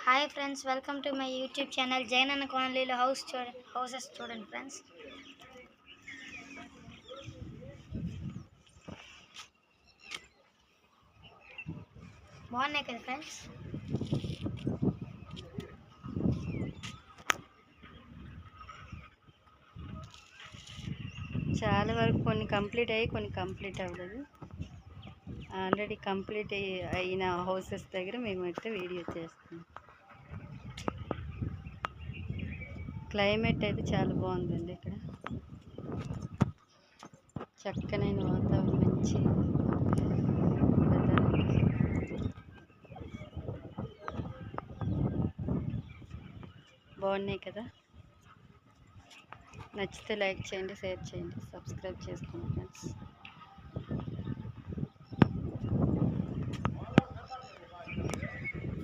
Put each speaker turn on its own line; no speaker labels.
Hi friends, welcome to my YouTube channel Jainanna కాలనీలో houses చూడండి friends. బాగున్నాయి కదా ఫ్రెండ్స్.
చాలా వరకు కొన్ని కంప్లీట్ అయ్యి కొన్ని కంప్లీట్ అవ్వలేదు. ఆల్రెడీ కంప్లీట్ అయిన హౌసెస్ దగ్గర మేమైతే వీడియో చేస్తాం. క్లైమేట్ అయితే చాలా బాగుందండి. ఇక్కడ చక్కనైన వాతావరణం, మంచి బాగున్నాయి కదా. నచ్చితే లైక్ చేయండి, షేర్ చేయండి, సబ్స్క్రైబ్ చేసుకోండి ఫ్రెండ్స్.